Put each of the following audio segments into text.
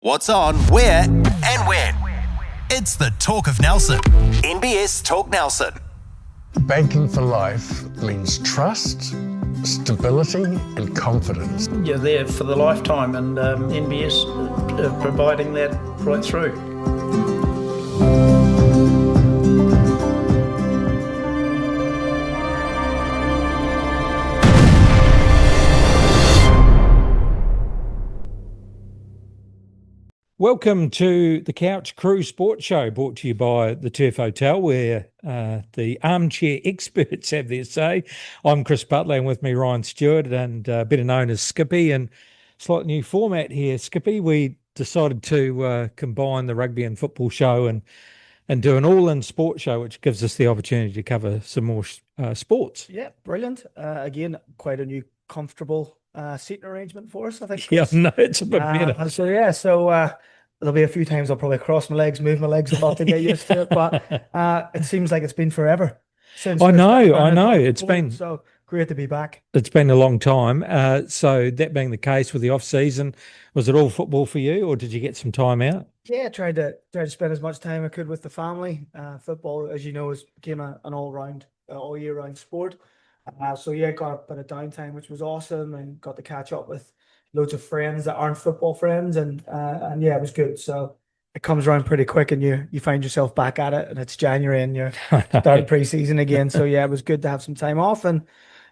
What's on, where, and when. It's the Talk of Nelson. NBS Talk Nelson. Banking for life means trust, stability, and confidence. You're there for the lifetime, and NBS providing that right through. Welcome to the Couch Crew Sports Show, brought to you by the Turf Hotel, where the armchair experts have their say. I'm Chris Butler, and with me Ryan Stewart, and better known as Skippy. And slightly new format here, Skippy. We decided to combine the rugby and football show and do an all-in sports show, which gives us the opportunity to cover some more sports. Yeah, brilliant. Again, quite a new comfortable seating arrangement for us, I think. Yeah, no, it's a bit better. So there'll be a few times I'll probably cross my legs, move my legs a lot to get used to it, but it seems like it's been forever since. I know. It's been so great to be back. It's been a long time. So that being the case with the off season, was it all football for you, or did you get some time out? Yeah, tried to spend as much time I could with the family. Football, as you know, became an all year round sport. So yeah, got a bit of downtime, which was awesome, and got to catch up with loads of friends that aren't football friends, and yeah, it was good. So it comes around pretty quick, and you find yourself back at it, and it's January, and you're starting pre-season again. So yeah, it was good to have some time off, and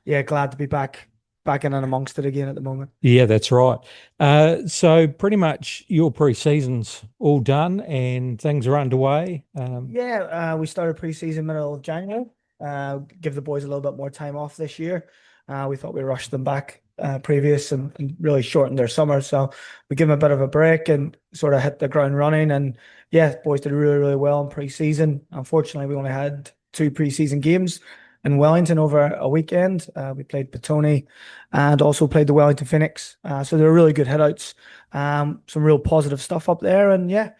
yeah, glad to be back in and amongst it again at the moment. Yeah, that's right. So pretty much your pre-season's all done, and things are underway. We started pre-season middle of January. Give the boys a little bit more time off this year. We thought we rushed them back previous and really shortened their summer, so we give them a bit of a break and sort of hit the ground running. And yeah, boys did really, really well in pre-season. Unfortunately, we only had 2 pre-season games in Wellington over a weekend. We played Petone and also played the Wellington Phoenix. So they were really good hitouts. Some real positive stuff up there, and yeah,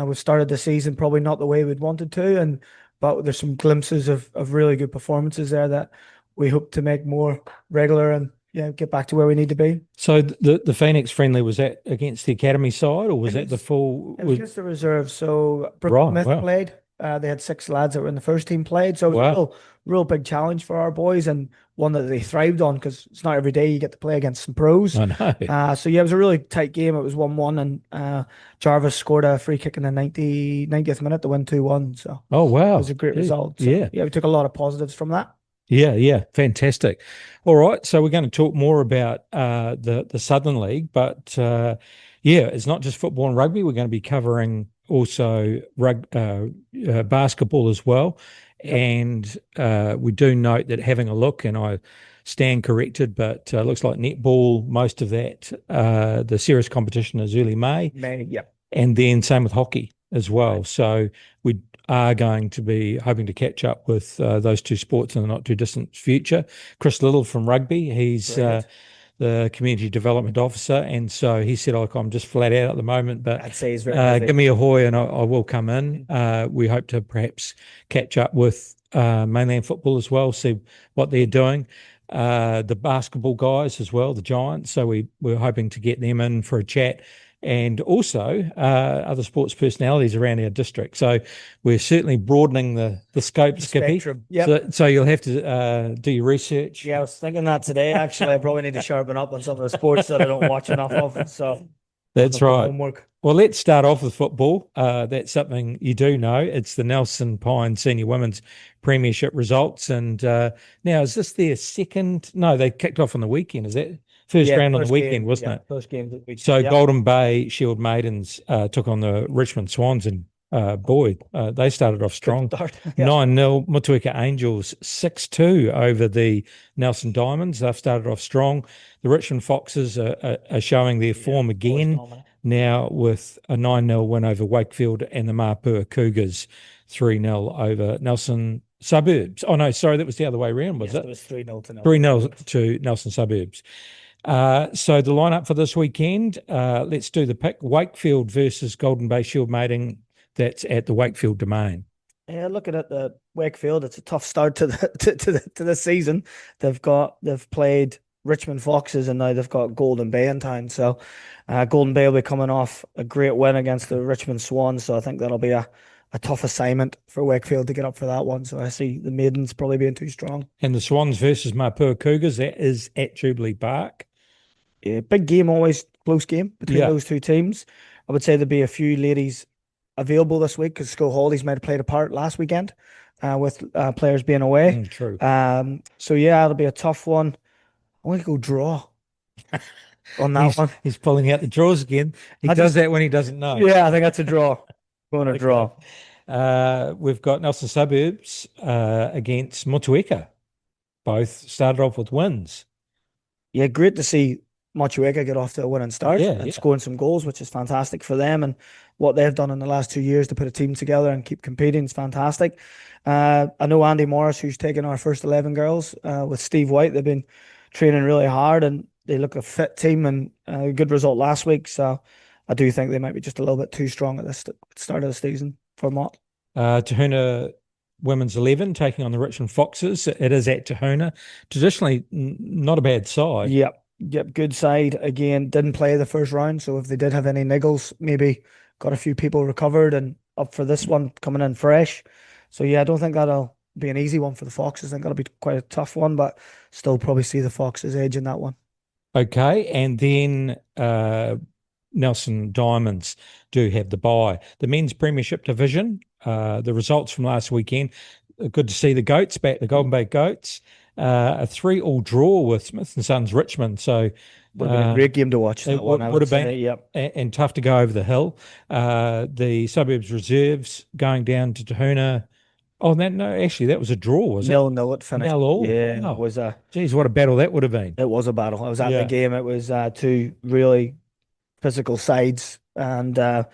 we've started the season probably not the way we'd wanted to, but there's some glimpses of really good performances there that we hope to make more regular and get back to where we need to be. So the Phoenix friendly, was that against the academy side, or was that the full? It was against the reserve. So Brooke Smith played. They had 6 lads that were in the first team played. So it was a real big challenge for our boys, and one that they thrived on, because it's not every day you get to play against some pros. I know. So yeah, it was a really tight game. It was 1-1, and Jarvis scored a free kick in the 90th minute to win 2-1. So it was a great result. So, yeah, we took a lot of positives from that. Yeah, fantastic. All right, so we're going to talk more about the Southern League, but it's not just football and rugby. We're going to be covering also basketball as well. Yep. And we do note that having a look, and I stand corrected, but looks like netball, most of that, the serious competition is early May. Yep. And then same with hockey as well. Right. So we are going to be hoping to catch up with those 2 sports in the not too distant future. Chris Little from rugby, he's the community development officer, and so he said, I'm just flat out at the moment, but I'd say he's very give me a hoy and I will come in. We hope to perhaps catch up with mainland football as well, see what they're doing. The basketball guys as well, the Giants, so we're hoping to get them in for a chat, and also other sports personalities around our district. So we're certainly broadening the scope, Skippy. Yep. So you'll have to do your research. Yeah, I was thinking that today. Actually, I probably need to sharpen up on some of the sports that I don't watch enough of. So that's right. Homework. Well, let's start off with football. That's something you do know. It's the Nelson Pine Senior Women's Premiership results. And now, is this their second? No, they kicked off on the weekend. Is that first round on the weekend, wasn't it? First game of the weekend. So Golden Bay Shield Maidens took on the Richmond Swans, and they started off strong. 9-0. Motueka Angels 6-2 over the Nelson Diamonds. They've started off strong. The Richmond Foxes are showing their form again now with a 9-0 win over Wakefield, and the Mapua Cougars 3-0 over Nelson Suburbs. Oh, no, sorry, that was the other way around, was it? It was 3-0 to Nelson. 3-0 to Nelson Suburbs. So the lineup for this weekend, let's do the pick. Wakefield versus Golden Bay Shield Maiding. That's at the Wakefield Domain. Yeah, looking at the Wakefield, it's a tough start to the season. They've played Richmond Foxes, and now they've got Golden Bay in town. So Golden Bay will be coming off a great win against the Richmond Swans. So I think that'll be a tough assignment for Wakefield to get up for that one. So I see the Maidens probably being too strong. And the Swans versus Mapua Cougars, that is at Jubilee Park. Yeah, big game, always close game between those two teams. I would say there'd be a few ladies available this week because school holidays might have played a part last weekend with players being away. True. So yeah, it'll be a tough one. I want to go draw on that one. He's pulling out the draws again. He does that when he doesn't know. Yeah, I think that's a draw. Going to draw. We've got Nelson Suburbs against Motueka. Both started off with wins. Yeah, great to see Motueka get off to a winning start and scoring some goals, which is fantastic for them. And what they've done in the last 2 years to put a team together and keep competing is fantastic. I know Andy Morris, who's taken our first 11 girls with Steve White. They've been training really hard and they look a fit team, and a good result last week. So I do think they might be just a little bit too strong at the start of the season for Mott. Tahuna Women's 11 taking on the Richmond Foxes. It is at Tahuna. Traditionally, not a bad side. Yep, good side. Again, didn't play the first round, so if they did have any niggles, maybe got a few people recovered and up for this one, coming in fresh. So yeah, I don't think that'll be an easy one for the Foxes. I think that'll be quite a tough one, but still probably see the Foxes edge in that one. Okay, and then Nelson Diamonds do have the bye. The men's premiership division, the results from last weekend, good to see the Goats back, the Golden Bay Goats, a 3-3 draw with Smith and Sons Richmond. So would have been a great game to watch. That one, would have been, yep. And tough to go over the hill. The Suburbs Reserves going down to Tahuna. Oh, actually, that was a draw, was it? 0-0 it finished. 0-0. Yeah, oh, it was geez, what a battle that would have been. It was a battle. I was at the game. It was two really physical sides, and there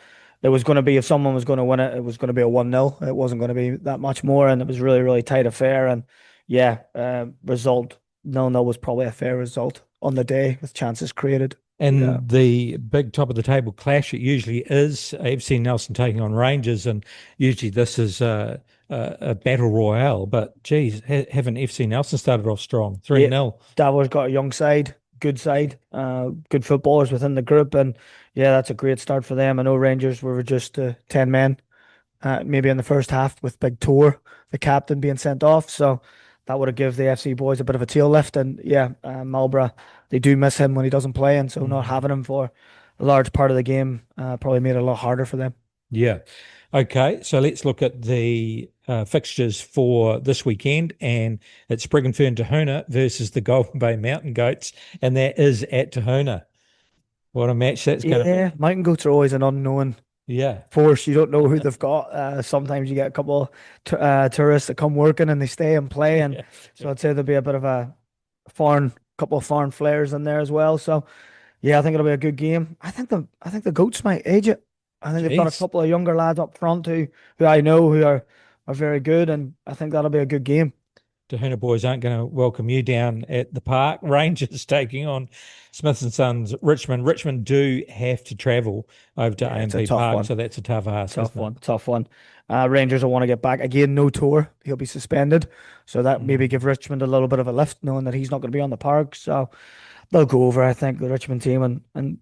was going to be, if someone was going to win it, it was going to be a 1-0. It wasn't going to be that much more, and it was really, really tight affair. And result 0-0 was probably a fair result on the day with chances created. And the big top of the table clash, it usually is FC Nelson taking on Rangers, and usually this is a battle royale. But geez, haven't FC Nelson started off strong? 3-0. Davo's got a young side, good footballers within the group, and that's a great start for them. I know Rangers were just 10 men, maybe in the first half, with Big Tor, the captain, being sent off. So that would have given the FC boys a bit of a tail lift. And Marlborough, they do miss him when he doesn't play, and so not having him for a large part of the game probably made it a lot harder for them. Yeah. Okay, so let's look at the fixtures for this weekend, and it's Briggenfern Tahuna versus the Golden Bay Mountain Goats, and that is at Tahuna. What a match that's going to be. Yeah, Mountain Goats are always an unknown force. You don't know who they've got. Sometimes you get a couple tourists that come working and they stay and play, and so I'd say there'll be a bit of a couple of foreign flares in there as well. So yeah, I think it'll be a good game. I think the Goats might edge it. I think they've got a couple of younger lads up front who I know who are very good, and I think that'll be a good game. Tahuna boys aren't going to welcome you down at the park. Rangers taking on Smith and Sons Richmond. Richmond do have to travel over to AMP Park, so that's a tough ask. Tough one. Rangers will want to get back. Again, no Tour. He'll be suspended, so that maybe give Richmond a little bit of a lift, knowing that he's not going to be on the park. So they'll go over, I think, the Richmond team and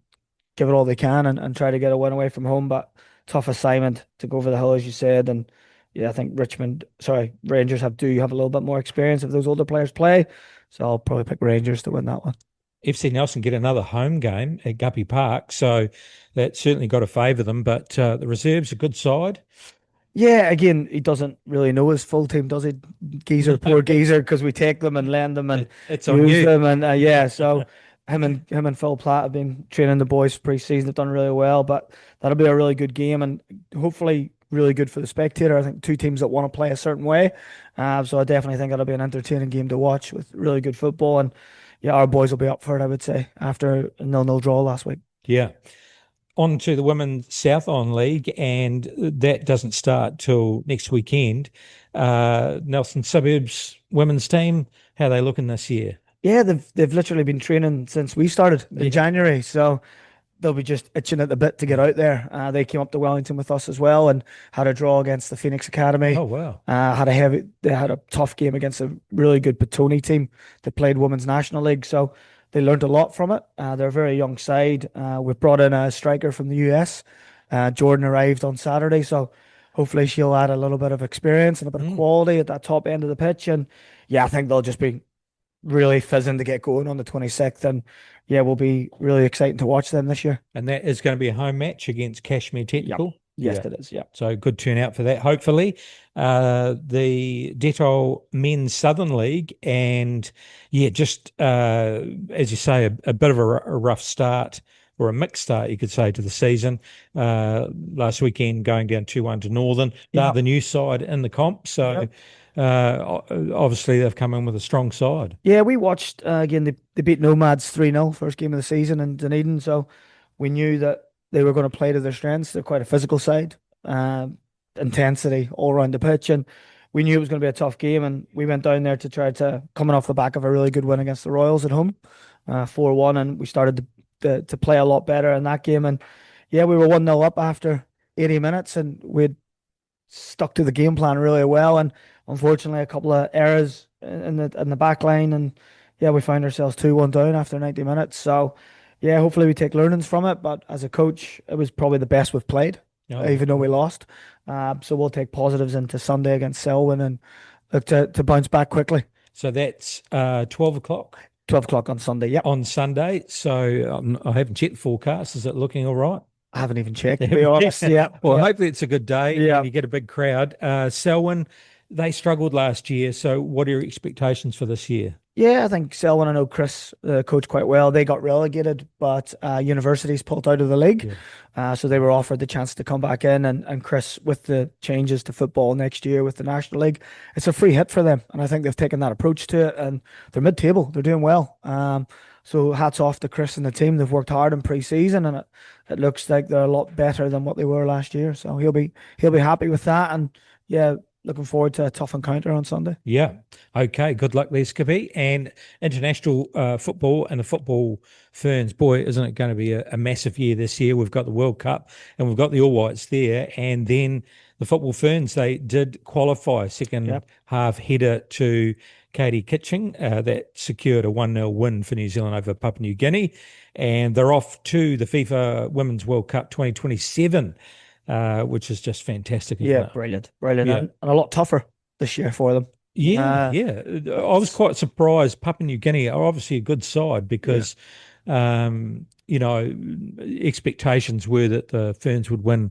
give it all they can and try to get a win away from home. But tough assignment to go over the hill, as you said. And I think Rangers do have a little bit more experience if those older players play. So I'll probably pick Rangers to win that one. FC Nelson get another home game at Guppy Park, so that certainly got to favour them. But the reserves a good side. Yeah, again, he doesn't really know his full team, does he? Poor Geezer, because we take them and lend them and it's use them, and so him and Phil Platt have been training the boys pre-season. They've done really well, but that'll be a really good game and hopefully really good for the spectator. I think two teams that want to play a certain way, so I definitely think it'll be an entertaining game to watch with really good football. And our boys will be up for it, I would say, after a 0-0 draw last week. Yeah. On to the Women's Southon League, and that doesn't start till next weekend. Nelson Suburbs women's team, how are they looking this year? Yeah, they've literally been training since we started in January, so they'll be just itching at the bit to get out there. They came up to Wellington with us as well and had a draw against the Phoenix Academy. Oh wow! They had a tough game against a really good Petone team that played Women's National League. So they learned a lot from it. They're a very young side. We've brought in a striker from the US. Jordan arrived on Saturday, so hopefully she'll add a little bit of experience and a bit of quality at that top end of the pitch. And yeah, I think they'll just be really fizzing to get going on the 26th. And yeah, will be really exciting to watch them this year. And that is going to be a home match against Kashmir Technical. Yes, it is. Yeah. So good turnout for that, hopefully. The Dettol Men's Southern League, and yeah, just as you say, a bit of a rough start, or a mixed start, you could say, to the season. Last weekend, going down 2-1 to Northern. They're the new side in the comp, so obviously they've come in with a strong side. Yeah, we watched again. They beat Nomads 3-0, first game of the season in Dunedin, so we knew that they were going to play to their strengths. They're quite a physical side, intensity all around the pitch, and we knew it was going to be a tough game. And we went down there to try to, coming off the back of a really good win against the Royals at home, 4-1, and we started to play a lot better in that game. And yeah, we were 1-0 up after 80 minutes, and we'd stuck to the game plan really well. And unfortunately, a couple of errors in the back line, and yeah, we found ourselves 2-1 down after 90 minutes. So yeah, hopefully we take learnings from it. But as a coach, it was probably the best we've played, even though we lost. So we'll take positives into Sunday against Selwyn and look to bounce back quickly. So that's 12 o'clock? 12 o'clock on Sunday, yeah. On Sunday. So I haven't checked the forecast. Is it looking all right? I haven't even checked, to be honest. Yeah. Well, hopefully it's a good day and you get a big crowd. Selwyn, they struggled last year. So what are your expectations for this year? Yeah, I think Selwyn, I know Chris, the coach, quite well. They got relegated, but universities pulled out of the league. So they were offered the chance to come back in. And Chris, with the changes to football next year with the National League, it's a free hit for them. And I think they've taken that approach to it. And they're mid-table. They're doing well. So hats off to Chris and the team. They've worked hard in pre-season, and it looks like they're a lot better than what they were last year. So he'll be happy with that. And yeah, looking forward to a tough encounter on Sunday. Yeah. Okay. Good luck there, Skippy. And international football and the football ferns, boy, isn't it going to be a massive year this year? We've got the World Cup and we've got the All Whites there. And then the football ferns, they did qualify second half header to Katie Kitching that secured a 1-0 win for New Zealand over Papua New Guinea. And they're off to the FIFA Women's World Cup 2027. Which is just fantastic. Yeah, brilliant. Yeah. And a lot tougher this year for them. Yeah. I was quite surprised. Papua New Guinea are obviously a good side because, expectations were that the Ferns would win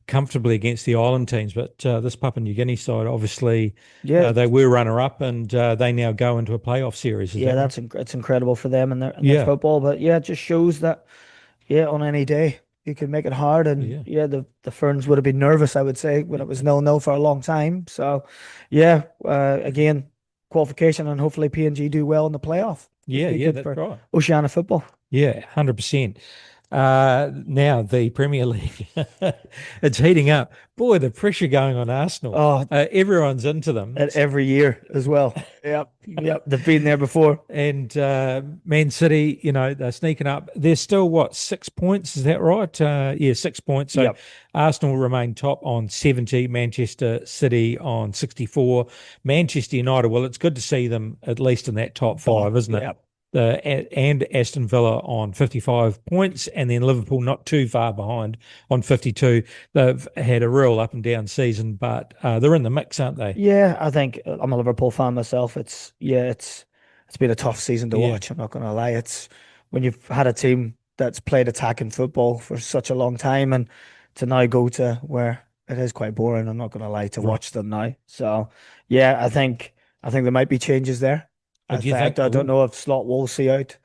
comfortably against the island teams, but this Papua New Guinea side, obviously, they were runner-up, and they now go into a playoff series. It's incredible for them and their football. But yeah, it just shows that on any day you can make it hard. And the Ferns would have been nervous, I would say, when it was 0-0 for a long time. So again, qualification, and hopefully PNG do well in the playoff. That's right. Oceania football. Yeah, 100%. Now the Premier League, it's heating up. Boy, the pressure going on Arsenal. Everyone's into them. Every year as well. Yep. They've been there before. And Man City, they're sneaking up. They're still, 6 points? Is that right? 6 points. So Arsenal remain top on 70, Manchester City on 64. Manchester United, well, it's good to see them at least in that top five, isn't it? And Aston Villa on 55 points, and then Liverpool not too far behind on 52. They've had a real up and down season, but they're in the mix, aren't they? Yeah, I think I'm a Liverpool fan myself. It's been a tough season to watch. I'm not going to lie. It's when you've had a team that's played attacking football for such a long time, and to now go to where it is quite boring. I'm not going to lie, to watch them now. So yeah, I think there might be changes there. I don't know if Slot will see out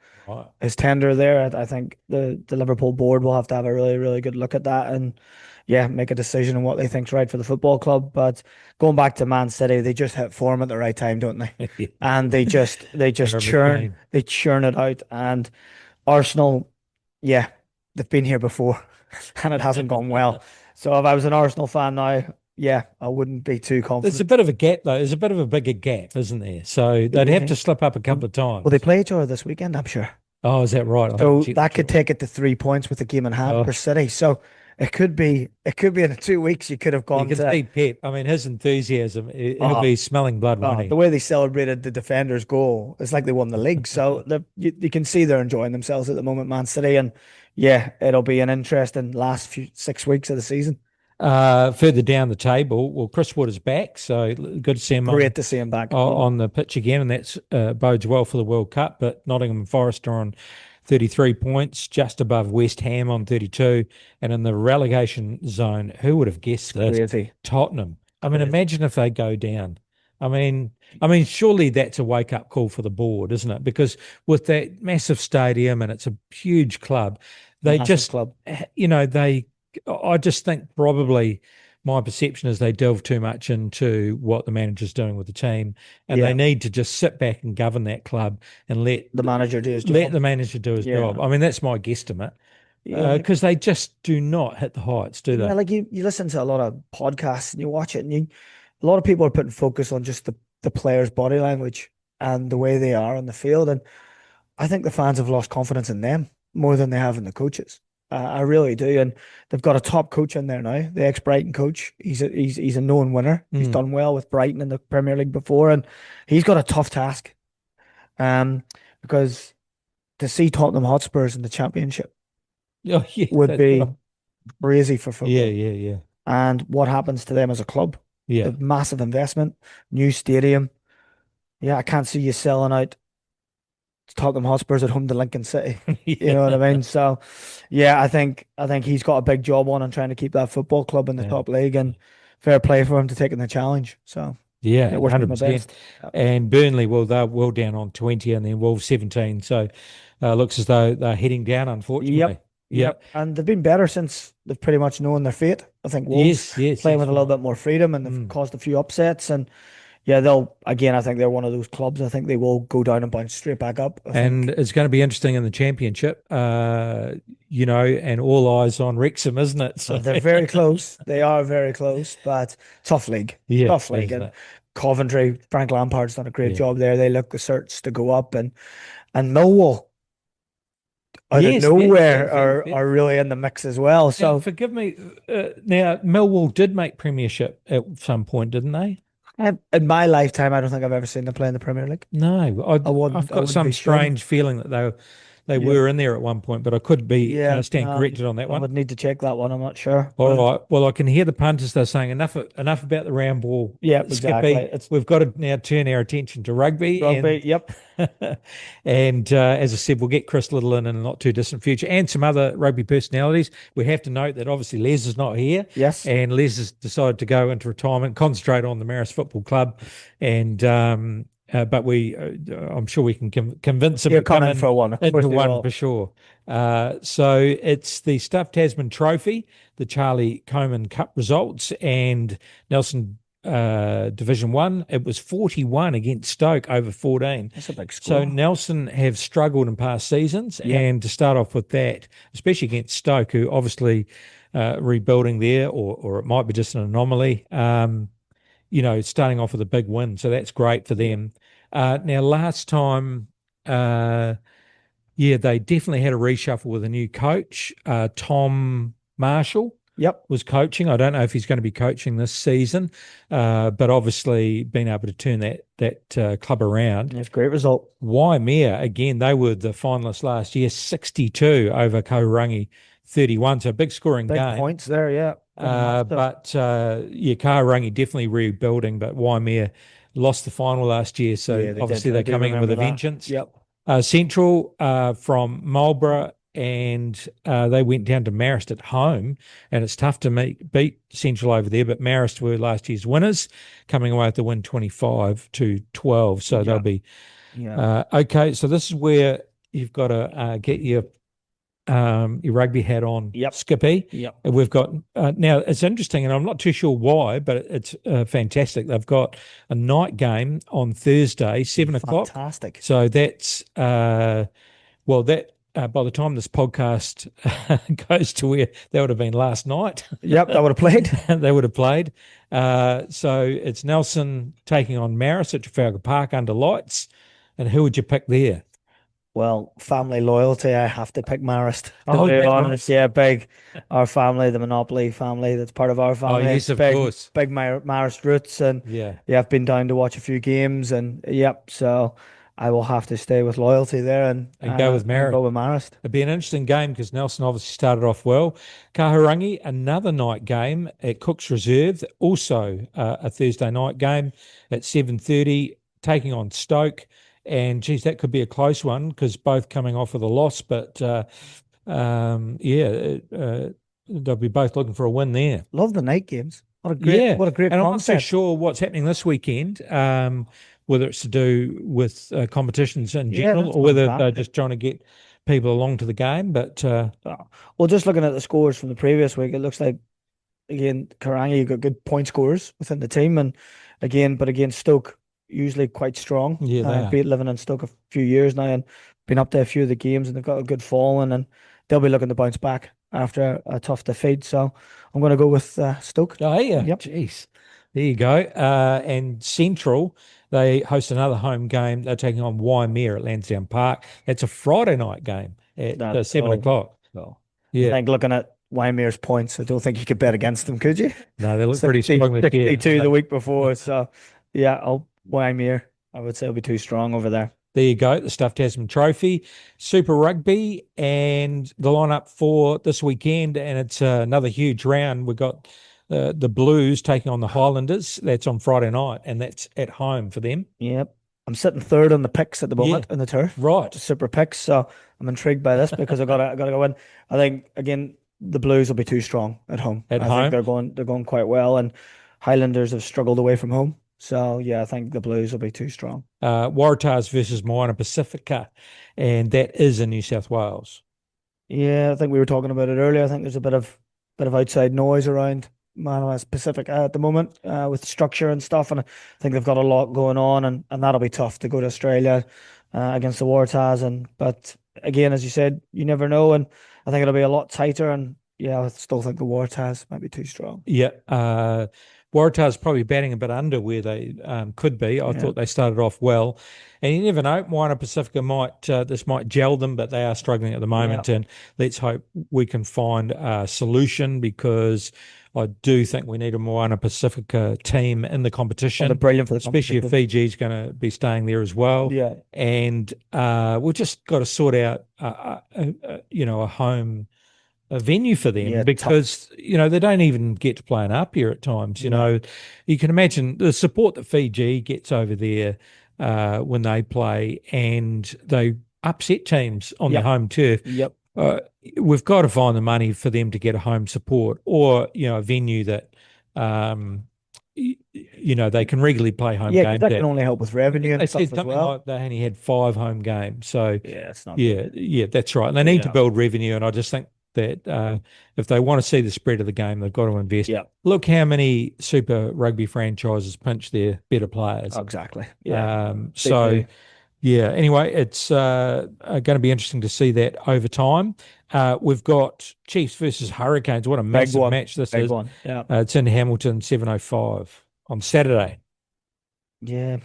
his tender there. I think the Liverpool board will have to have a really, really good look at that and make a decision on what they think's right for the football club. But going back to Man City, they just hit form at the right time, don't they? And they just churn it out. And Arsenal, they've been here before and it hasn't gone well. So if I was an Arsenal fan now, I wouldn't be too confident. There's a bit of a gap, though. There's a bit of a bigger gap, isn't there? So they'd have to slip up a couple of times. Well, they play each other this weekend, I'm sure. Oh, is that right? So that could take it to 3 points with a game in hand for City. So It could be in the 2 weeks you could have You gone can to. see Pep. I mean, his enthusiasm, he'll Oh, be smelling blood, won't he? the way they celebrated the defender's goal, it's like they won the league. So you can see they're enjoying themselves at the moment, Man City, and yeah, it'll be an interesting last 6 weeks of the season. Further down the table, well, Chris Wood is back, so good to see him Great to see him back. on the pitch again, and that's bodes well for the World Cup. But Nottingham Forest are on 33 points, just above West Ham on 32, and in the relegation zone, who would have guessed this? Crazy. Tottenham. I mean, imagine if they go down. I mean, surely that's a wake-up call for the board, isn't it? Because with that massive stadium and it's a huge club, they Massive club. I just think probably my perception is they delve too much into what the manager's doing with the team, and Yeah. they need to just sit back and govern that club and let The manager do his job. let the manager do his Yeah. job. I mean, that's my guesstimate, Yeah. because they just do not hit the heights, do they? Yeah, like you listen to a lot of podcasts and you watch it, and a lot of people are putting focus on just the players' body language and the way they are on the field. And I think the fans have lost confidence in them more than they have in the coaches. I really do. And they've got a top coach in there now, the ex-Brighton coach. He's a known winner. He's done well with Brighton in the Premier League before, and he's got a tough task. Because to see Tottenham Hotspurs in the Championship Oh, yeah, would that's be right. crazy for football. Yeah. And what happens to them as a club? Yeah. The massive investment, new stadium. Yeah, I can't see you selling out Tottenham Hotspurs at home to Lincoln City. You know what I mean? So, yeah, I think he's got a big job on and trying to keep that football club in the Yeah. top league, and fair play for him to taking the challenge. So, Yeah, wish him the 100%. best. And Burnley, well, they're well down on 20 and then Wolves 17. So looks as though they're heading down, unfortunately. Yep. And they've been better since they've pretty much known their fate. I think Wolves Yes. playing with a little right. bit more freedom, and they've caused a few upsets. And yeah, I think they're one of those clubs. I think they will go down and bounce straight back up. I And think. it's going to be interesting in the championship, and all eyes on Wrexham, isn't it? So They're very close. They are very close, but tough league. Yeah, Tough league. isn't And it? Coventry, Frank Lampard's done a great Yeah. job there. They look the search to go up, and Millwall out Yes, of nowhere yeah. are really in the mix as well. Now, So forgive me. Now, Millwall did make Premiership at some point, didn't they? in my lifetime, I don't think I've ever seen them play in the Premier League. No, I wouldn't I've got some be sure. strange feeling that they Yeah. were in there at one point, but I could be stand no, corrected on that I one. would need to check that one. I'm not sure. All But right. Well, I can hear the punters. They're saying enough about the round ball. yeah, Skippy. exactly. It's We've got to now turn our attention to rugby. rugby. Yep. And as I said, we'll get Chris Little in a not too distant future, and some other rugby personalities. We have to note that obviously Les is not here. Yes. And Les has decided to go into retirement, concentrate on the Marist Football Club, and but I'm sure we can convince him He'll to come in for one. Of into course he one will. for sure. So it's the Stuff Tasman Trophy, the Charlie Coman Cup results, and Nelson Division 1. It was 41 against Stoke over 14. That's a big So score. Nelson have struggled in past seasons, Yeah. and to start off with that, especially against Stoke, who obviously rebuilding there, or it might be just an anomaly. Starting off with a big win, so that's great for them. Now, last time, they definitely had a reshuffle with a new coach, Tom Marshall. Yep. Was coaching. I don't know if he's going to be coaching this season, but obviously being able to turn that club around. That's a great result. Waimea, again, they were the finalists last year, 62 over Kaurangi, 31. So a big scoring Big game. points there, yeah. Kaurangi definitely rebuilding, but Waimea lost the final last year. So Yeah, they obviously did. I they're do coming in with a remember that. vengeance. Yep. Central from Marlborough, and they went down to Marist at home, and it's tough to beat Central over there, but Marist were last year's winners, coming away with the win 25-12, so they'll be okay. So this is where you've got to get your rugby hat on, Yep. Skippy. Yep. And we've got now it's interesting, and I'm not too sure why, but it's fantastic. They've got a night game on Thursday, 7:00. Fantastic. So that's by the time this podcast goes to where that would have been last night. Yep, that would have played. They would have played. So it's Nelson taking on Marist at Trafalgar Park under lights. And who would you pick there? Well, family loyalty, I have to pick Marist. To Oh, be that's right. honest, yeah, big. Our family, the Monopoly family, that's part of our Oh, family. yes, of Big, course. big Marist roots, and Yeah. yeah, I've been down to watch a few games, and yep. So I will have to stay with loyalty there, And go with and Mary. go with Marist. It'd be an interesting game because Nelson obviously started off well. Kahurangi, another night game at Cook's Reserve, also a Thursday night game at 7:30, taking on Stoke. And geez, that could be a close one because both coming off with a loss. But they'll be both looking for a win there. Love the night games. Yeah, What a great and I'm not so concept. sure what's happening this weekend, whether it's to do with competitions in Yeah, general that's or whether they're fantastic. just trying to get people along to the game. But Oh, well, just looking at the scores from the previous week, it looks like again, Karangi, you've got good point scorers within the team, and again, Stoke usually quite strong. yeah, they are. Be it living in Stoke a few years now and been up to a few of the games, and they've got a good following, and they'll be looking to bounce back after a tough defeat. So I'm going to go with Stoke. Oh, yeah. Yep. Jeez. There you go. And Central, they host another home game. They're taking on Waimea at Lansdowne Park. It's a Friday night game at That 7 oh, o'clock. oh. I Yeah. think looking at Waimere's points, I don't think you could bet against them, could you? No, they look pretty 60, strong this year. 62 the week before. So yeah, Waimere, I would say, will be too strong over there. There you go, the Stuffed Tasman Trophy, Super Rugby, and the lineup for this weekend. And it's another huge round. We've got the Blues taking on the Highlanders. That's on Friday night, and that's at home for them. Yep. I'm sitting third on the picks at the moment Yeah. in the turf. Right. Super picks. So I'm intrigued by this because I gotta go in. I think again the Blues will be too strong at home. At I home. think they're going quite well, and Highlanders have struggled away from home. So yeah, I think the Blues will be too strong. Waratahs versus Moana Pacifica, and that is in New South Wales. Yeah, I think we were talking about it earlier. I think there's a bit of outside noise around Manawas Pacific at the moment with structure and stuff, and I think they've got a lot going on, and that'll be tough to go to Australia against the Waratahs. But again, as you said, you never know, and I think it'll be a lot tighter. And yeah, I still think the Waratahs might be too strong. Yeah. Waratahs probably batting a bit under where they could be. I thought they started off well. And you never know, Moana Pacifica this might gel them, but they are struggling at the moment. And let's hope we can find a solution because I do think we need a Moana Pacifica team in the competition. They're brilliant for the especially if competition. Fiji's going to be staying there as well. Yeah. And we've just got to sort out, a home a venue for them Yeah, because they don't even get to play an up here at times. You can imagine the support that Fiji gets over there when they play, and they upset teams on their home turf. Yep. We've got to find the money for them to get a home support or a venue that they can regularly play home Yeah, 'cause games. that can only help with revenue They and said stuff as something well. like they only had 5 home games, so Yeah, it's not yeah, good. that's right. And they need to Yeah. build revenue, and I just think that if they want to see the spread of the game, they've got to invest. Yeah. Look how many Super Rugby franchises pinch their better players. Exactly. Yeah. So, do. yeah, anyway, it's going to be interesting to see that over time. We've got Chiefs versus Hurricanes. What a massive match this Big is. one. Yeah. It's in Hamilton, 7:05 on Saturday. Yeah.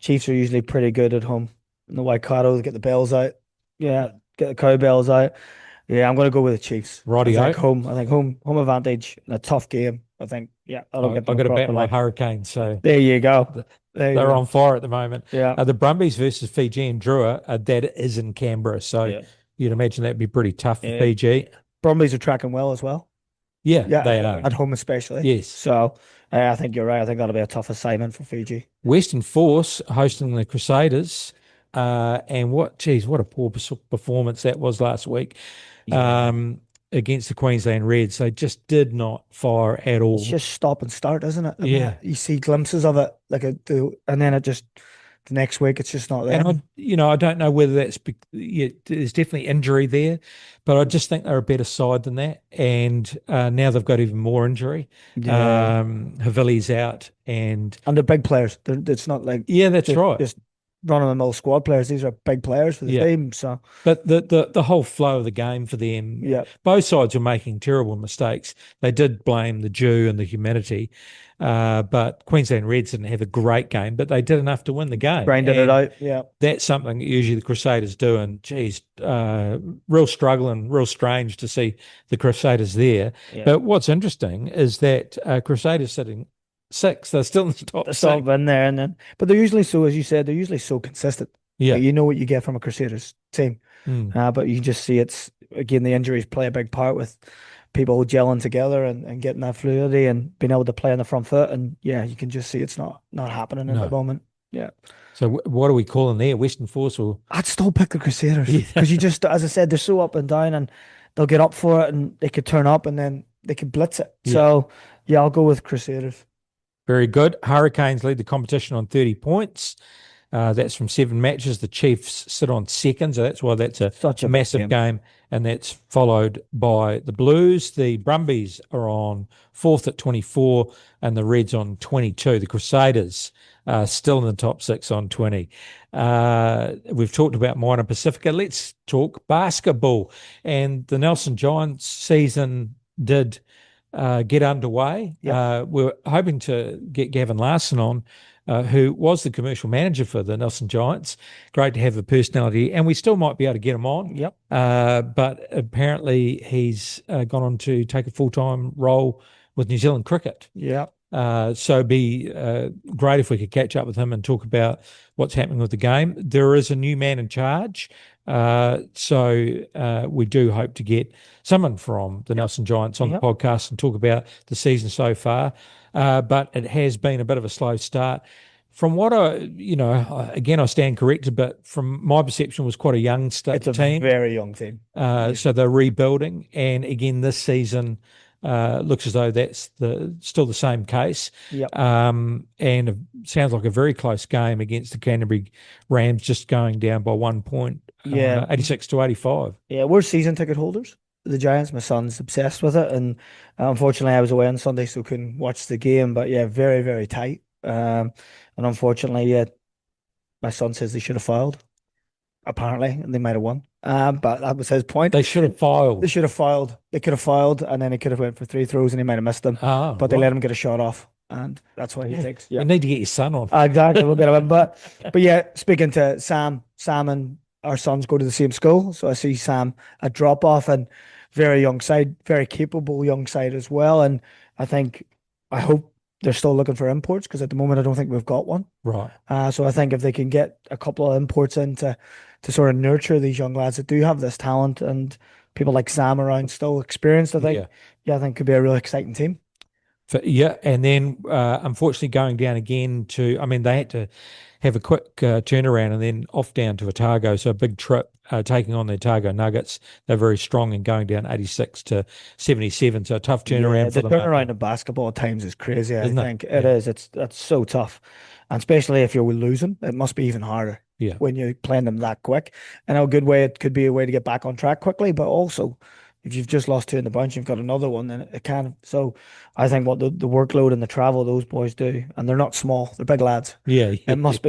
Chiefs are usually pretty good at home. In the Waikato, they get the bells out. Yeah, get the cowbells out. Yeah, I'm going to go with the Chiefs. Rightio. I think home advantage in a tough game. I think, yeah, that'll I've get them got to across bet the my line. Hurricanes, so There you go. There you they're go. on fire at the moment. Yeah. The Brumbies versus Fiji and Drua, that is in Canberra, so you'd imagine that'd be pretty tough for Fiji. Brumbies are tracking well as well. Yeah, Yeah, they are. at home especially. Yes. So I think you're right. I think that'll be a tough assignment for Fiji. Western Force hosting the Crusaders, and what a poor performance that was last week. Against the Queensland Reds. They just did not fire at all. It's just stop and start, isn't it? Yeah. You see glimpses of it, and then it just the next week it's just not there. And I don't know whether that's there's definitely injury there, but I just think they're a better side than that. And now they've got even more injury. Yeah. Havili's out, and they're big players. It's not like that's right. Just run-of-the-mill squad players. These are big players for the Yeah. team. So But the whole flow of the game for them, yeah, both sides were making terrible mistakes. They did blame the dew and the humidity, but Queensland Reds didn't have a great game, but they did enough to win the game. grinding it And out. Yeah, that's something that usually the Crusaders do. And geez, real struggle and real strange to see the Crusaders there. yeah. But what's interesting is that Crusaders sitting sixth, they're still in the top The six. salt in there, and then but they're usually so, as you said, they're usually so consistent. Yeah. Like, you know what you get from a Crusaders team, but you just see it's again the injuries play a big part with people gelling together and getting that fluidity and being able to play on the front foot. And yeah, you can just see it's not happening at No. the moment. Yeah. So what are we calling there? Western Force or? I'd still pick the Crusaders Yeah. because you just, as I said, they're so up and down, and they'll get up for it, and they could turn up, and then they could blitz it. Yeah. So yeah, I'll go with Crusaders. Very good. Hurricanes lead the competition on 30 points. That's from 7 matches. The Chiefs sit on second, so that's why that's Such a a big massive game, and that's followed by the Blues. The Brumbies are on fourth at 24, and the Reds on 22. The Crusaders still in the top 6 on 20. We've talked about Minor Pacifica. Let's talk basketball. And the Nelson Giants season did get underway. Yep. We're hoping to get Gavin Larson on, who was the commercial manager for the Nelson Giants. Great to have the personality, and we still might be able to get him on. Yep. But apparently he's gone on to take a full-time role with New Zealand cricket. Yeah. So it'd be great if we could catch up with him and talk about what's happening with the game. There is a new man in charge. So we do hope to get someone from the Nelson Giants on the podcast and talk about the season so far. But it has been a bit of a slow start. From what again, I stand corrected, but from my perception, it was quite a young team. It's a very young team. So they're rebuilding. And again, this season looks as though that's still the same case. Yep. And it sounds like a very close game against the Canterbury Rams, just going down by 1 point, 86 to 85. Yeah, we're season ticket holders. The Giants, my son's obsessed with it, and unfortunately I was away on Sunday, so couldn't watch the game. But yeah, very, very tight. And unfortunately, yeah, my son says they should have filed. Apparently, and they might have won. But that was his point. They should have filed. They should have filed. They could have filed, and then he could have went for 3 throws, and he might have missed them. But they let him get a shot off, and that's why he takes. Yeah. You need to get your son on. Exactly, we'll get him. But yeah, speaking to Sam and our sons go to the same school, so I see Sam a drop off, and very young side, very capable young side as well. And I hope they're still looking for imports, because at the moment I don't think we've got one. Right. So I think if they can get a couple of imports in to sort of nurture these young lads that do have this talent, and people like Sam around still experienced, I think could be a really exciting team. And then unfortunately going down again they had to have a quick turnaround and then off down to Otago. So a big trip, taking on the Otago Nuggets. They're very strong and going down 86 to 77. So a tough turnaround for them. The turnaround in basketball at times is crazy. Isn't I think it is. That's so tough. And especially if you're losing, it must be even harder. Yeah. When you're playing them that quick. And a good way, it could be a way to get back on track quickly, but also if you've just lost 2 in the bunch, you've got another one, then it can. So I think what the workload and the travel those boys do, and they're not small, they're big lads. Yeah. It must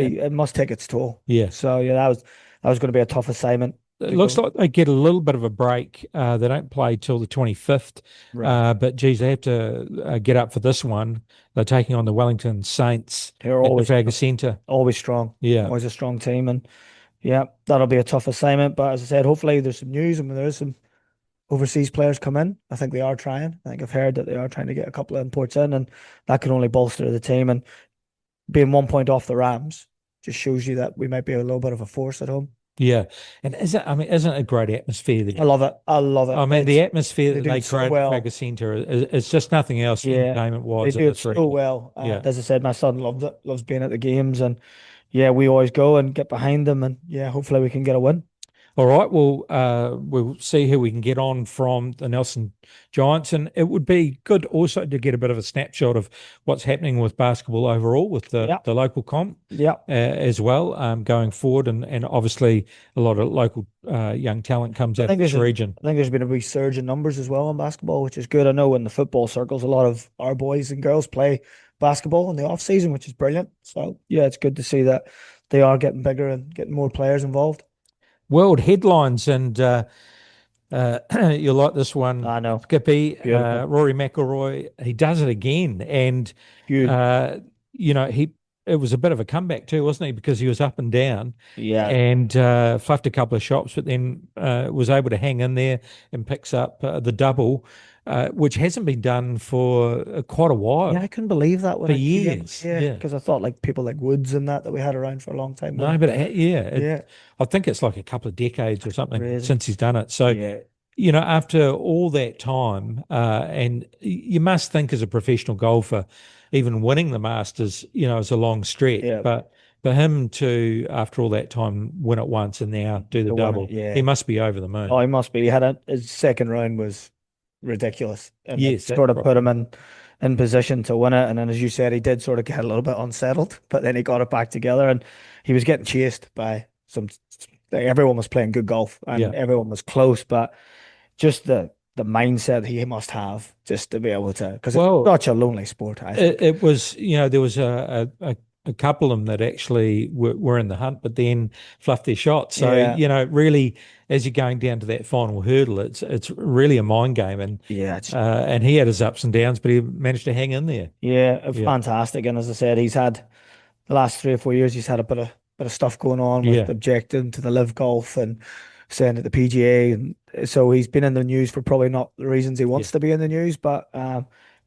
take its toll. Yeah. So yeah, that was going to be a tough assignment. It looks like they get a little bit of a break. They don't play till the 25th. Right. But geez, they have to get up for this one. They're taking on the Wellington Saints at the Trafalgar Centre. Always strong. Yeah. Always a strong team. And yeah, that'll be a tough assignment. But as I said, hopefully there's some news, and there is some overseas players come in. I think they are trying. I think I've heard that they are trying to get a couple of imports in, and that can only bolster the team. And being 1 point off the Rams just shows you that we might be a little bit of a force at home. Yeah. And isn't it a great atmosphere there? I love it. I mean, the atmosphere that they create so at Trafalgar Centre is just nothing else entertainment-wise. They do it so well. As I said, my son loves it, loves being at the games, and yeah, we always go and get behind them, and yeah, hopefully we can get a win. All right, well, we'll see who we can get on from the Nelson Giants, and it would be good also to get a bit of a snapshot of what's happening with basketball overall with the local comp as well going forward, and obviously a lot of local young talent comes out of this region. I think there's been a resurgence in numbers as well in basketball, which is good. I know in the football circles, a lot of our boys and girls play basketball in the off season, which is brilliant. So yeah, it's good to see that they are getting bigger and getting more players involved. World headlines, and you'll like this one. I know. Skippy, Beautiful. Rory McIlroy, he does it again. And, Huge. it was a bit of a comeback too, wasn't he? Because he was up and down and fluffed a couple of shots, but then was able to hang in there and picks up the double, which hasn't been done for quite a while. Yeah, I couldn't believe that when For it came. years. Yeah, because I thought like people like Woods and that we had around for a long time. No, but I think it's like a couple of decades or something Crazy. since he's done it. So, after all that time, and you must think as a professional golfer, even winning the Masters, is a long stretch. Yeah. But for him to, after all that time, win it once and now do the double, he must be over the moon. Oh, he must be. He had his second round was ridiculous. And Yes, it sort of put him in position to win it. And then, as you said, he did sort of get a little bit unsettled, but then he got it back together, and he was getting chased by everyone was playing good golf and everyone was close, but just the mindset he must have just to be able to, because it's such a lonely sport. I think it was, there was a couple of them that actually were in the hunt, but then fluffed their shots. So, really, as you're going down to that final hurdle, it's really a mind game. And and he had his ups and downs, but he managed to hang in there. Yeah, fantastic. And as I said, he's had the last 3 or 4 years, he's had a bit of stuff going on with objecting to the live golf and saying at the PGA, and so he's been in the news for probably not the reasons he wants to be in the news, but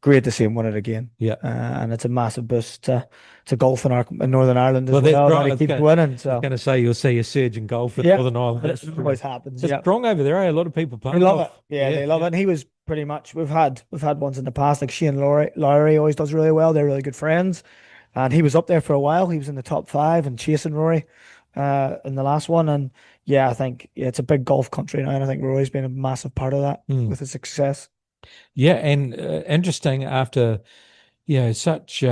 great to see him win it again. And it's a massive boost to golf in Northern Ireland as well. Right. He keeps winning. So I was going to say you'll see a surge in golf in Northern Ireland. It always happens. It's strong over there. A lot of people play. They love it. Yeah, they love it. And he was pretty much. We've had ones in the past, like Shane Lowry always does really well. They're really good friends, and he was up there for a while. He was in the top 5 and chasing Rory in the last one. And I think it's a big golf country now, and I think Rory's been a massive part of that with his success. Yeah, and interesting after such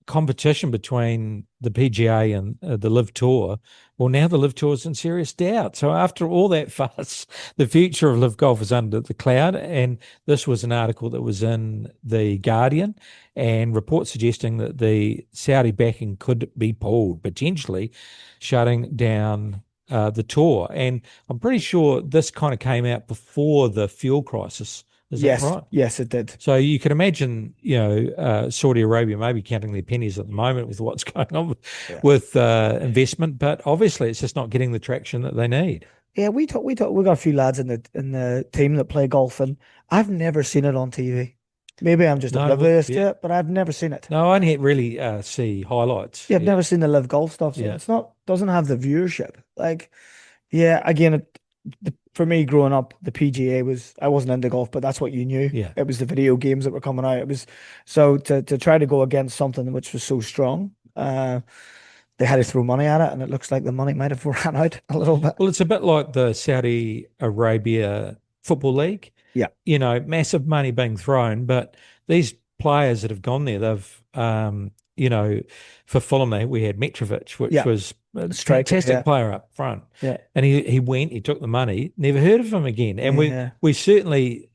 competition between the PGA and the Live Tour. Well, now the Live Tour is in serious doubt. So after all that fuss, the future of Live Golf is under the cloud. And this was an article that was in The Guardian, and reports suggesting that the Saudi backing could be pulled, potentially shutting down the tour. And I'm pretty sure this kind of came out before the fuel crisis. Is that right? Yes, it did. So you can imagine, Saudi Arabia maybe counting their pennies at the moment with what's going on with investment, but obviously it's just not getting the traction that they need. Yeah, we got a few lads in the team that play golf, and I've never seen it on TV. Maybe I'm just oblivious to it, but I've never seen it. No, I only really see highlights. Yeah, I've never seen the live golf stuff. So it's doesn't have the viewership. Like, again, for me growing up, the PGA I wasn't into golf, but that's what you knew. Yeah. It was the video games that were coming out. It was so to try to go against something which was so strong, they had to throw money at it, and it looks like the money might have ran out a little bit. Well, it's a bit like the Saudi Arabia Football League. Yeah. Massive money being thrown, but these players that have gone there, they've for Fulham, we had Mitrovic, which was a fantastic player up front. Yeah. And he took the money, never heard of him again. And we certainly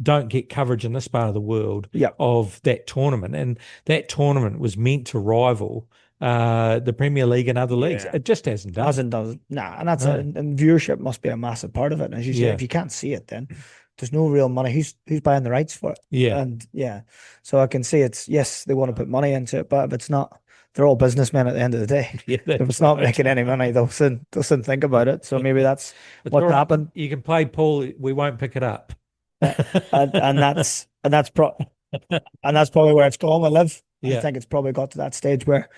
don't get coverage in this part of the world of that tournament. And that tournament was meant to rival the Premier League and other leagues. It just hasn't done. Nah, and that's and viewership must be a massive part of it. And as you say, if you can't see it, then there's no real money. Who's buying the rights for it? Yeah. And so I can see they want to put money into it, but if it's not, they're all businessmen at the end of the day. Yeah, if it's not making any money, they'll soon think about it. So maybe that's what happened. You can play Paul. We won't pick it up. and that's probably where it's going with Live. Yeah. I think it's probably got to that stage where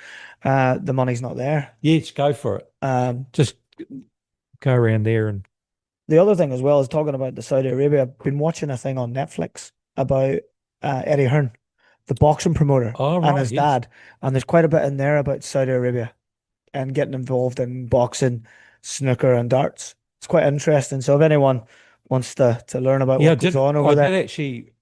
the money's not there. Yes, go for it. Just go around there. And the other thing as well is talking about the Saudi Arabia. I've been watching a thing on Netflix about Eddie Hearn, the boxing promoter, and his dad. And there's quite a bit in there about Saudi Arabia and getting involved in boxing, snooker, and darts. It's quite interesting. So if anyone wants to learn about what goes on over there.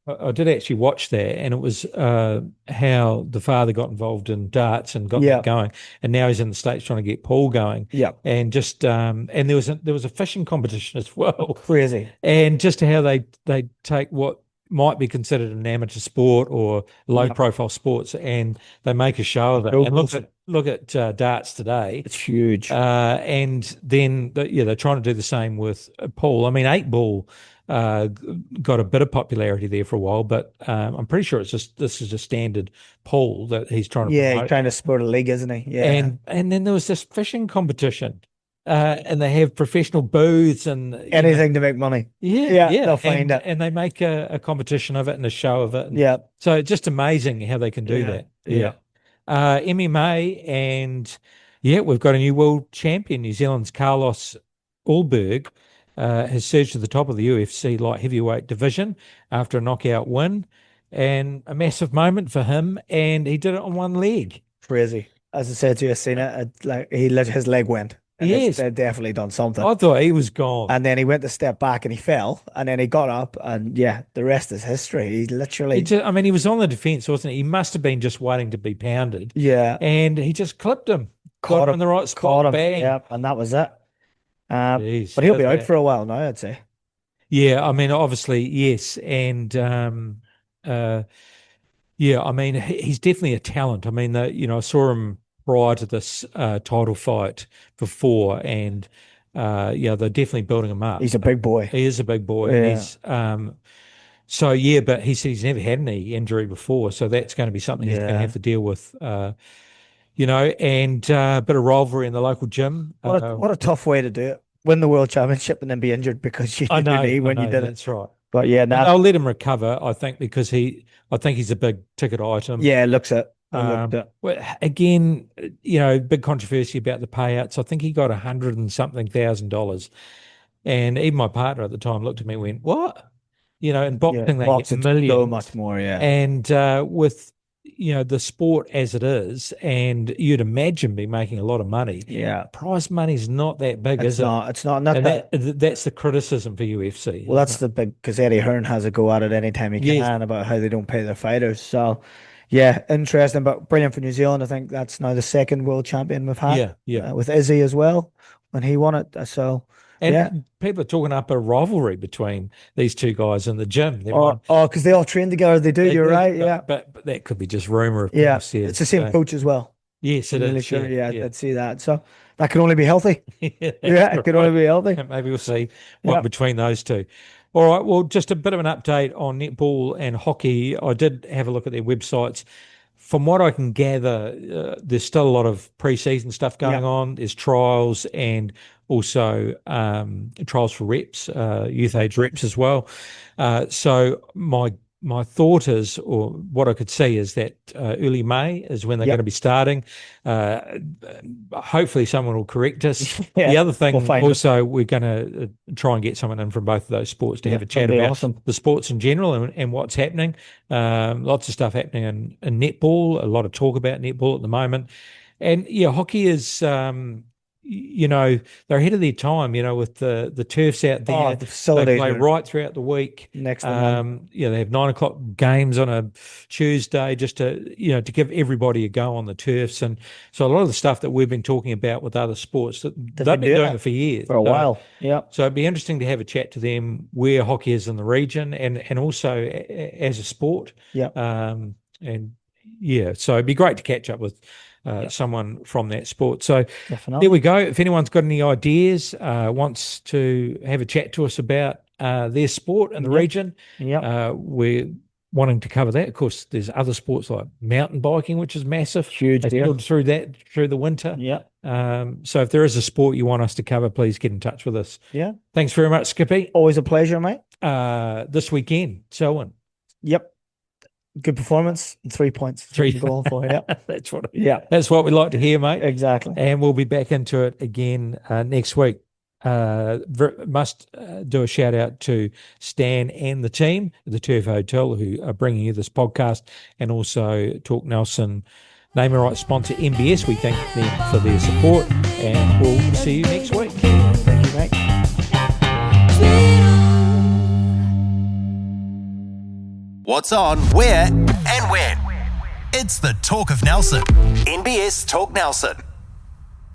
I did actually watch that, and it was how the father got involved in darts and got that going, and now he's in the States trying to get Paul going. Yeah, and just and there was a fishing competition as well. Crazy, and just how they take what might be considered an amateur sport or low profile sports, and they make a show of it. And look at darts today. It's huge. And then they're trying to do the same with pool. I mean, 8-ball got a bit of popularity there for a while, but I'm pretty sure this is a standard pool that he's trying to Yeah, promote. he's trying to support a league, isn't he? Yeah. And then there was this fishing competition, and they have professional booths and Anything to make money. Yeah, they'll find it. and they make a competition of it and a show of it. And Yeah. so it's just amazing how they can do that. Yeah. MMA, and we've got a new world champion. New Zealand's Carlos Ulberg has surged to the top of the UFC light heavyweight division after a knockout win, and a massive moment for him. And he did it on one leg. Crazy. As I said to you, I've seen it. Like he let his leg went. And Yes. they'd definitely done something. I thought he was gone. And then he went to step back and he fell, and then he got up, and the rest is history. He literally, He was on the defense, wasn't he? He must have been just waiting to be pounded. yeah, And he just clipped him. Got him in the right spot. caught him, Bang. yeah, and that was it. Jeez, But he'll be how's out that? for a while now, I'd say. Yeah, I mean, obviously, yes. And I mean, he's definitely a talent. I mean, I saw him prior to this title fight before, and they're definitely building him up. He's a big boy. He is a big boy. Yeah. He's but he said he's never had any injury before, so that's going to be something he's going to Yeah. have to deal with. And a bit of rivalry in the local gym. What a tough way to do it. Win the world championship and then be injured because you did your knee when you did it. That's right. But yeah, And I'll let him recover, I think, because I think he's a big ticket item. yeah, it looks it. Looked it. Well, again, big controversy about the payouts. I think he got $100 and something thousand, and even my partner at the time looked at me and went, "What?" In boxing they get Boxing's millions, so much more. Yeah, and with the sport as it is, and you'd imagine be making a lot of money. yeah. Prize money's not that big, It's is not. It's not. it? Not And that's the criticism for UFC. Well, that's the big, because Eddie Hearn has a go at it anytime he can Yes. about how they don't pay their fighters. So, yeah, interesting, but brilliant for New Zealand. I think that's now the second world champion we've had. Yeah. With Izzy as well when he won it. So, And yeah. people are talking up a rivalry between these two guys in the gym. Because they all train together. They do. You're right. But, Yeah. but that could be just rumor. Of Yeah. course, It's the same coach as well. Yes, it I'm really is. sure. Yeah, I'd see that. So that can only be healthy. That's Yeah, it can only be healthy. Maybe we'll see one Yeah. between those two. All right. Well, just a bit of an update on netball and hockey. I did have a look at their websites. From what I can gather, there's still a lot of pre-season stuff going on. There's trials and also trials for reps, youth age reps as well. So my thought is, or what I could see is that early May is when they're going to be starting. Hopefully someone will correct us. Yeah, The other thing we'll find also, we're going to try and get someone in from both of those sports to have a chat that'd be about awesome. the sports in general and what's happening. Lots of stuff happening in netball, a lot of talk about netball at the moment. And hockey is they're ahead of their time, with the turfs out there. Oh, the They facilities play are right throughout the week. next to none. They have 9:00 games on a Tuesday just to give everybody a go on the turfs. And so a lot of the stuff that we've been talking about with other sports, they've been doing it for years. For a while. Yeah. So it'd be interesting to have a chat to them where hockey is in the region and also as a sport. Yeah. So it'd be great to catch up with someone from that sport. So Definitely. there we go. If anyone's got any ideas, wants to have a chat to us about their sport in the region, we're wanting to cover that. Of course, there's other sports like mountain biking, which is massive. Huge They deal. build through the winter. Yeah. So if there is a sport you want us to cover, please get in touch with us. Yeah. Thanks very much, Skippy. Always a pleasure, mate. This weekend, Selwyn. Yep. Good performance. 3 points. Three. Going for. Yeah. That's what we like to hear, mate. Exactly. And we'll be back into it again next week. Must do a shout out to Stan and the team at the Turf Hotel who are bringing you this podcast, and also Talk Nelson name and right sponsor MBS. We thank them for their support, and we'll see you next week. Thank you, mate. What's on, where, and when. It's the Talk of Nelson. NBS Talk Nelson.